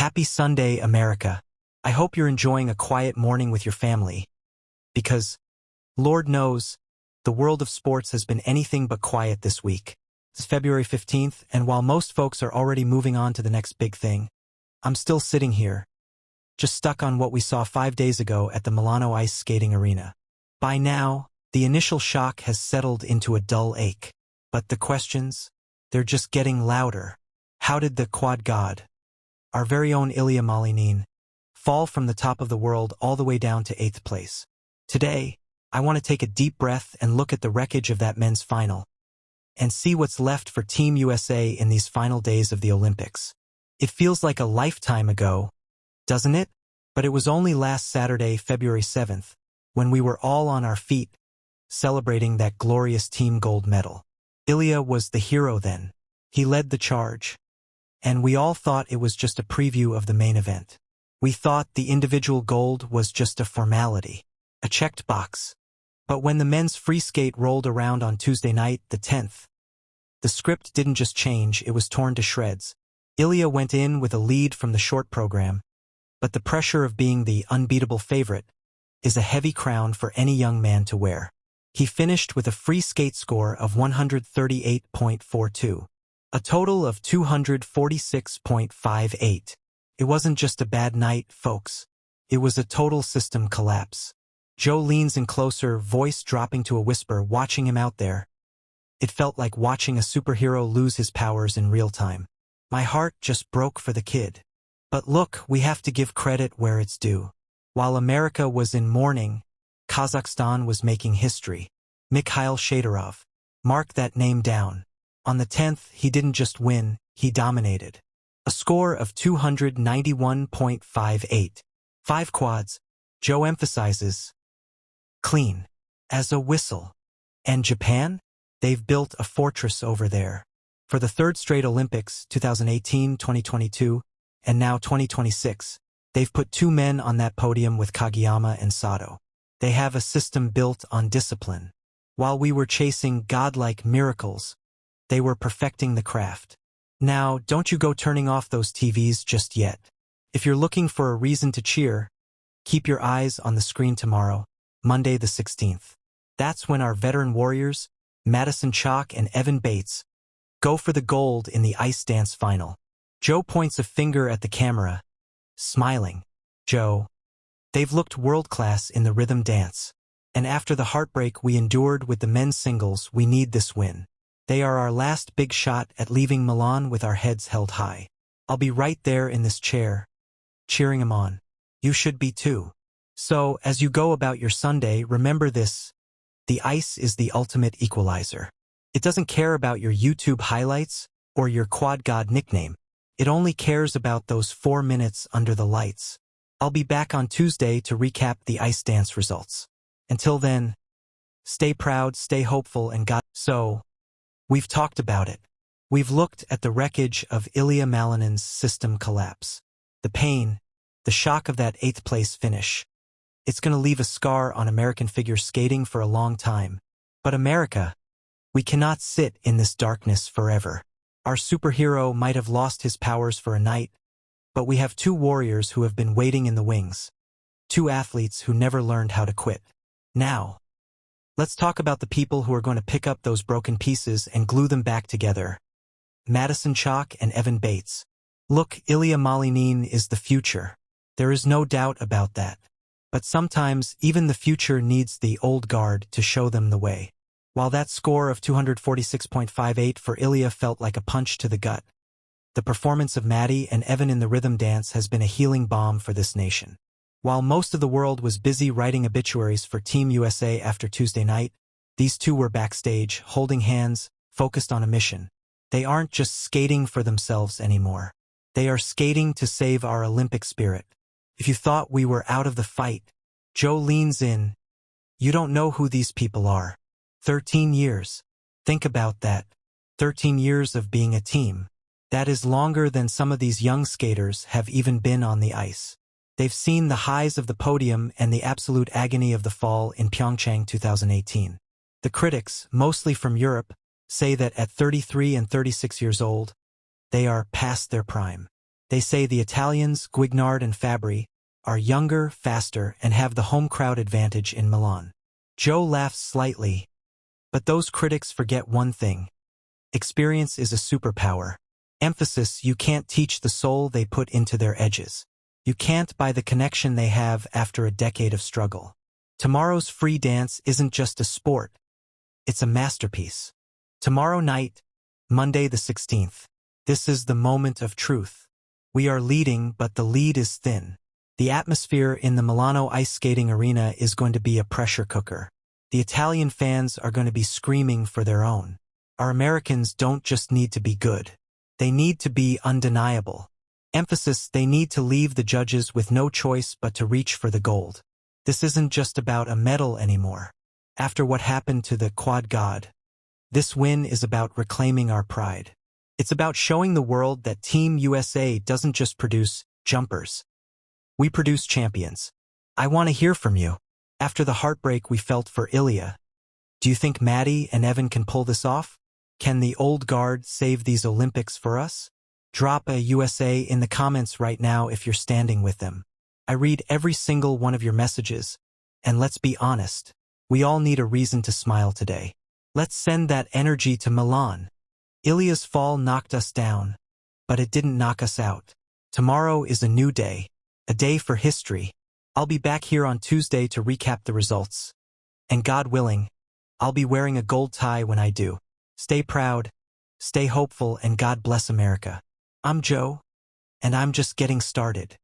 Happy Sunday, America. I hope you're enjoying a quiet morning with your family. Because, Lord knows, the world of sports has been anything but quiet this week. It's February 15th, and while most folks are already moving on to the next big thing, I'm still sitting here, just stuck on what we saw 5 days ago at the Milano ice skating arena. By now, the initial shock has settled into a dull ache. But the questions, they're just getting louder. How did the quad god, our very own Ilia Malinin, fall from the top of the world all the way down to 8th place? Today, I want to take a deep breath and look at the wreckage of that men's final, and see what's left for Team USA in these final days of the Olympics. It feels like a lifetime ago, doesn't it? But it was only last Saturday, February 7th, when we were all on our feet, celebrating that glorious team gold medal. Ilia was the hero then. He led the charge. And we all thought it was just a preview of the main event. We thought the individual gold was just a formality, a checked box. But when the men's free skate rolled around on Tuesday night, the 10th, the script didn't just change, it was torn to shreds. Ilia went in with a lead from the short program, but the pressure of being the unbeatable favorite is a heavy crown for any young man to wear. He finished with a free skate score of 138.42. A total of 246.58. It wasn't just a bad night, folks. It was a total system collapse. Joe leans in closer, voice dropping to a whisper, watching him out there. It felt like watching a superhero lose his powers in real time. My heart just broke for the kid. But look, we have to give credit where it's due. While America was in mourning, Kazakhstan was making history. Mikhail Shaturov. Mark that name down. On the 10th, he didn't just win, he dominated. A score of 291.58. 5 quads. Joe emphasizes. Clean. As a whistle. And Japan? They've built a fortress over there. For the third straight Olympics, 2018, 2022, and now 2026, they've put 2 men on that podium with Kageyama and Sato. They have a system built on discipline. While we were chasing godlike miracles, they were perfecting the craft. Now, don't you go turning off those TVs just yet. If you're looking for a reason to cheer, keep your eyes on the screen tomorrow, Monday the 16th. That's when our veteran warriors, Madison, Chock, and Evan Bates, go for the gold in the ice dance final. Joe points a finger at the camera, smiling. Joe, they've looked world-class in the rhythm dance. And after the heartbreak we endured with the men's singles, we need this win. They are our last big shot at leaving Milan with our heads held high. I'll be right there in this chair, cheering them on. You should be too. So, as you go about your Sunday, remember this. The ice is the ultimate equalizer. It doesn't care about your YouTube highlights or your quad god nickname. It only cares about those 4 minutes under the lights. I'll be back on Tuesday to recap the ice dance results. Until then, stay proud, stay hopeful, and So, we've talked about it. We've looked at the wreckage of Ilia Malinin's system collapse. The pain, the shock of that 8th place finish. It's going to leave a scar on American figure skating for a long time. But America, we cannot sit in this darkness forever. Our superhero might have lost his powers for a night, but we have 2 warriors who have been waiting in the wings. 2 athletes who never learned how to quit. Now, let's talk about the people who are going to pick up those broken pieces and glue them back together. Madison, Chock, and Evan Bates. Look, Ilia Malinin is the future. There is no doubt about that. But sometimes, even the future needs the old guard to show them the way. While that score of 246.58 for Ilia felt like a punch to the gut, the performance of Maddie and Evan in the rhythm dance has been a healing balm for this nation. While most of the world was busy writing obituaries for Team USA after Tuesday night, these 2 were backstage, holding hands, focused on a mission. They aren't just skating for themselves anymore. They are skating to save our Olympic spirit. If you thought we were out of the fight, Joe leans in. You don't know who these people are. 13 years. Think about that. 13 years of being a team. That is longer than some of these young skaters have even been on the ice. They've seen the highs of the podium and the absolute agony of the fall in Pyeongchang 2018. The critics, mostly from Europe, say that at 33 and 36 years old, they are past their prime. They say the Italians, Guignard and Fabri, are younger, faster, and have the home crowd advantage in Milan. Joe laughs slightly, but those critics forget one thing. Experience is a superpower. Emphasis: you can't teach the soul they put into their edges. You can't buy the connection they have after a decade of struggle. Tomorrow's free dance isn't just a sport. It's a masterpiece. Tomorrow night, Monday the 16th. This is the moment of truth. We are leading, but the lead is thin. The atmosphere in the Milano ice skating arena is going to be a pressure cooker. The Italian fans are going to be screaming for their own. Our Americans don't just need to be good. They need to be undeniable. Emphasis: they need to leave the judges with no choice but to reach for the gold. This isn't just about a medal anymore. After what happened to the quad god, this win is about reclaiming our pride. It's about showing the world that Team USA doesn't just produce jumpers. We produce champions. I want to hear from you. After the heartbreak we felt for Ilia, do you think Maddie and Evan can pull this off? Can the old guard save these Olympics for us? Drop a USA in the comments right now if you're standing with them. I read every single one of your messages, and let's be honest, we all need a reason to smile today. Let's send that energy to Milan. Ilia's fall knocked us down, but it didn't knock us out. Tomorrow is a new day, a day for history. I'll be back here on Tuesday to recap the results. And God willing, I'll be wearing a gold tie when I do. Stay proud, stay hopeful, and God bless America. I'm Joe, and I'm just getting started.